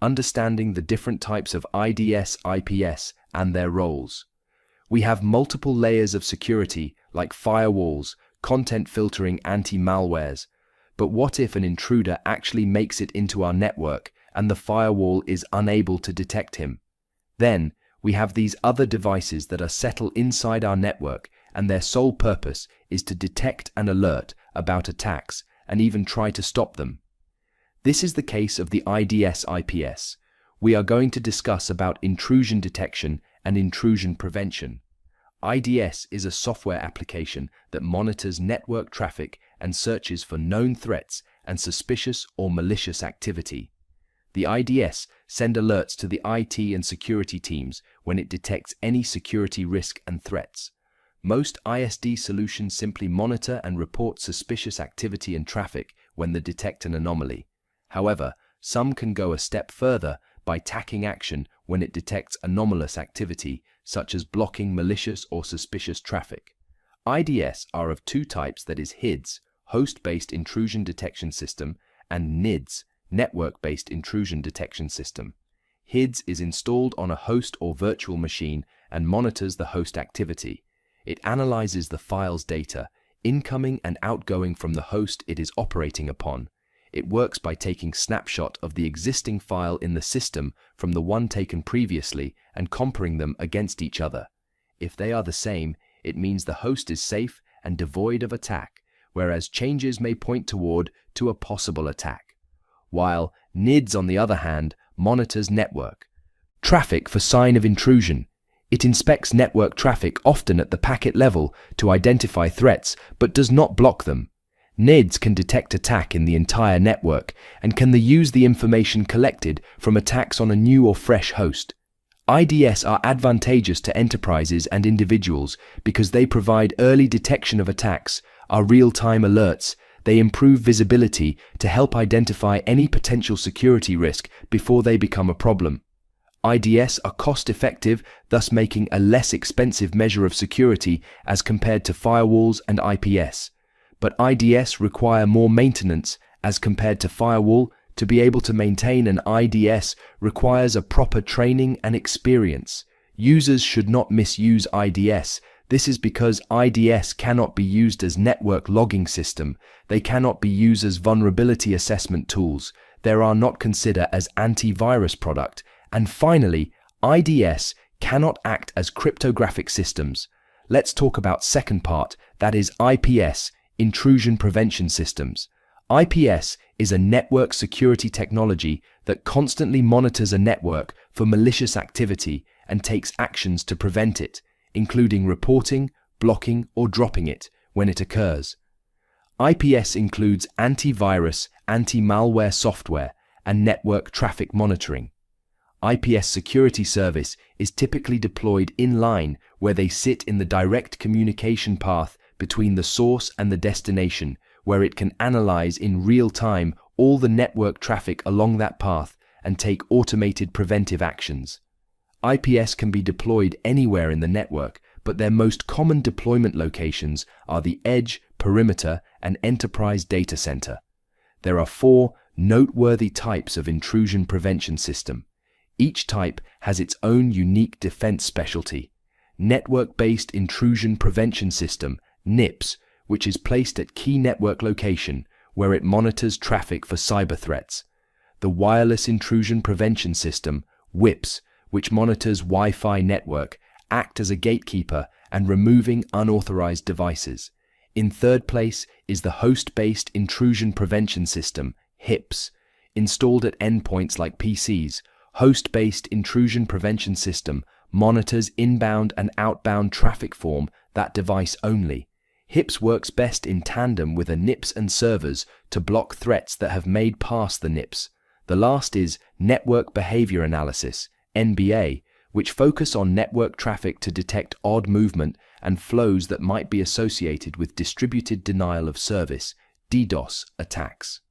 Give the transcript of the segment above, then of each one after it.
understanding the different types of IDS, IPS, and their roles. We have multiple layers of security, like firewalls, content filtering, anti-malwares. But what if an intruder actually makes it into our network and the firewall is unable to detect him? Then, we have these other devices that are settled inside our network, and their sole purpose is to detect and alert about attacks and even try to stop them. This is the case of the IDS IPS. We are going to discuss about intrusion detection and intrusion prevention. IDS is a software application that monitors network traffic and searches for known threats and suspicious or malicious activity. The IDS send alerts to the IT and security teams when it detects any security risk and threats. Most ISD solutions simply monitor and report suspicious activity and traffic when they detect an anomaly. However, some can go a step further by taking action when it detects anomalous activity, such as blocking malicious or suspicious traffic. IDS are of two types, that is HIDS, host-based intrusion detection system, and NIDS, network-based intrusion detection system. HIDS is installed on a host or virtual machine and monitors the host activity. It analyzes the file's data, incoming and outgoing from the host it is operating upon. It works by taking snapshot of the existing file in the system from the one taken previously and comparing them against each other. If they are the same, it means the host is safe and devoid of attack, whereas changes may point to a possible attack. While NIDS, on the other hand, monitors network traffic for sign of intrusion. It inspects network traffic, often at the packet level, to identify threats, but does not block them. NIDS can detect attack in the entire network and can use the information collected from attacks on a new or fresh host. IDS are advantageous to enterprises and individuals because they provide early detection of attacks, are real-time alerts. They improve visibility to help identify any potential security risk before they become a problem. IDS are cost-effective, thus making a less expensive measure of security as compared to firewalls and IPS. But IDS require more maintenance as compared to firewall. To be able to maintain an IDS requires a proper training and experience. Users should not misuse IDS. This is because IDS cannot be used as network logging system. They cannot be used as vulnerability assessment tools. They are not considered as antivirus product. And finally, IDS cannot act as cryptographic systems. Let's talk about second part, that is IPS, intrusion prevention systems. IPS is a network security technology that constantly monitors a network for malicious activity and takes actions to prevent it, including reporting, blocking, or dropping it when it occurs. IPS includes antivirus, anti-malware software, and network traffic monitoring. IPS security service is typically deployed in line where they sit in the direct communication path between the source and the destination, where it can analyze in real time all the network traffic along that path and take automated preventive actions. IPS can be deployed anywhere in the network, but their most common deployment locations are the edge, perimeter, and enterprise data center. There are 4 noteworthy types of intrusion prevention system. Each type has its own unique defense specialty. Network-based intrusion prevention system, NIPS, which is placed at key network location where it monitors traffic for cyber threats. The wireless intrusion prevention system, WIPS, which monitors Wi-Fi network, act as a gatekeeper and removing unauthorized devices. In third place is the host-based intrusion prevention system, HIPS, installed at endpoints like PCs. Host-based intrusion prevention system monitors inbound and outbound traffic from that device only. HIPS works best in tandem with a NIPS and servers to block threats that have made past the NIPS. The last is network behavior analysis, NBA, which focus on network traffic to detect odd movement and flows that might be associated with distributed denial of service, DDoS, attacks.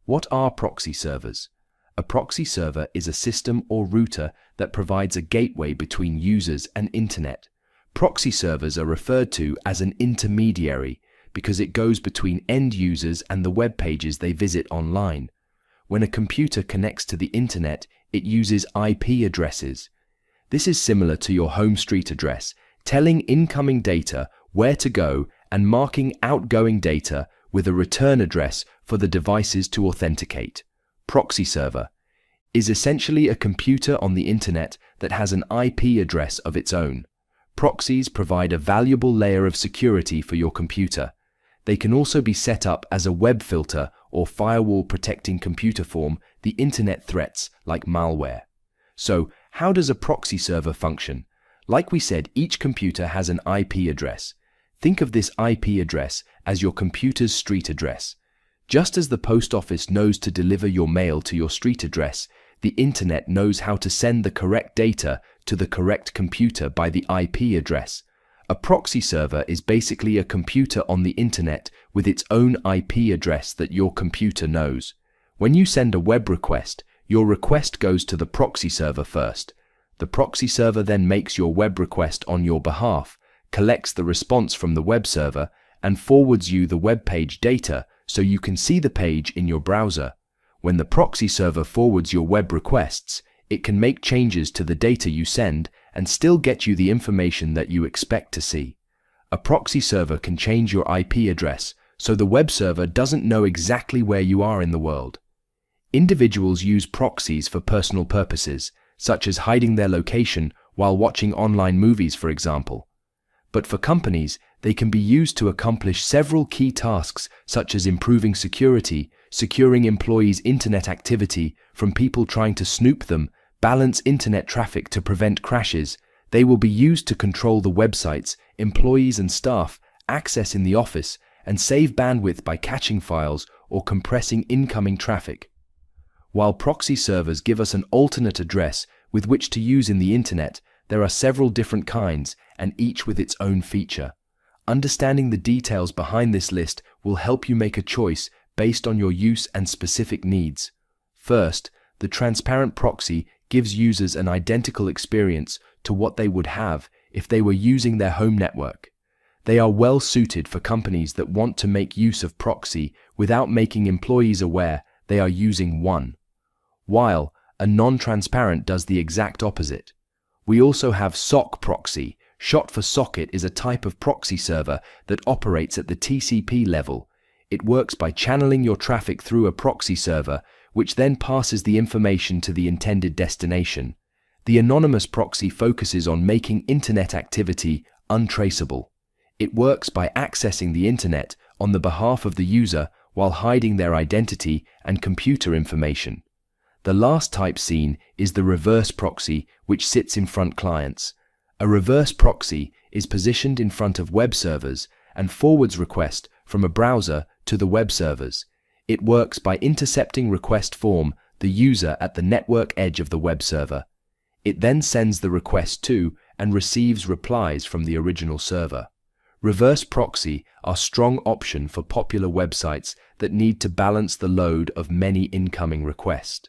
What are proxy servers? A proxy server is a system or router that provides a gateway between users and internet. Proxy servers are referred to as an intermediary because it goes between end users and the web pages they visit online. When a computer connects to the internet, it uses IP addresses. This is similar to your home street address, telling incoming data where to go and marking outgoing data with a return address for the devices to authenticate. Proxy server is essentially a computer on the internet that has an IP address of its own. Proxies provide a valuable layer of security for your computer. They can also be set up as a web filter or firewall protecting computer from the internet threats like malware. So, how does a proxy server function? Like we said, each computer has an IP address. Think of this IP address as your computer's street address. Just as the post office knows to deliver your mail to your street address, the internet knows how to send the correct data to the correct computer by the IP address. A proxy server is basically a computer on the internet with its own IP address that your computer knows. When you send a web request, your request goes to the proxy server first. The proxy server then makes your web request on your behalf, collects the response from the web server, and forwards you the web page data so you can see the page in your browser. When the proxy server forwards your web requests, it can make changes to the data you send and still get you the information that you expect to see. A proxy server can change your IP address, so the web server doesn't know exactly where you are in the world. Individuals use proxies for personal purposes, such as hiding their location while watching online movies, for example. But for companies, they can be used to accomplish several key tasks such as improving security, securing employees' internet activity from people trying to snoop them, balance internet traffic to prevent crashes. They will be used to control the websites, employees and staff access in the office, and save bandwidth by caching files or compressing incoming traffic. While proxy servers give us an alternate address with which to use in the internet, there are several different kinds, and each with its own feature. Understanding the details behind this list will help you make a choice based on your use and specific needs. First, the transparent proxy gives users an identical experience to what they would have if they were using their home network. They are well suited for companies that want to make use of proxy without making employees aware they are using one, while a non-transparent does the exact opposite. We also have SOC proxy. Short for socket is a type of proxy server that operates at the TCP level. It works by channeling your traffic through a proxy server, which then passes the information to the intended destination. The anonymous proxy focuses on making internet activity untraceable. It works by accessing the internet on the behalf of the user while hiding their identity and computer information. The last type seen is the reverse proxy, which sits in front clients. A reverse proxy is positioned in front of web servers and forwards request from a browser to the web servers. It works by intercepting request from the user at the network edge of the web server. It then sends the request to and receives replies from the original server. Reverse proxy are strong option for popular websites that need to balance the load of many incoming requests.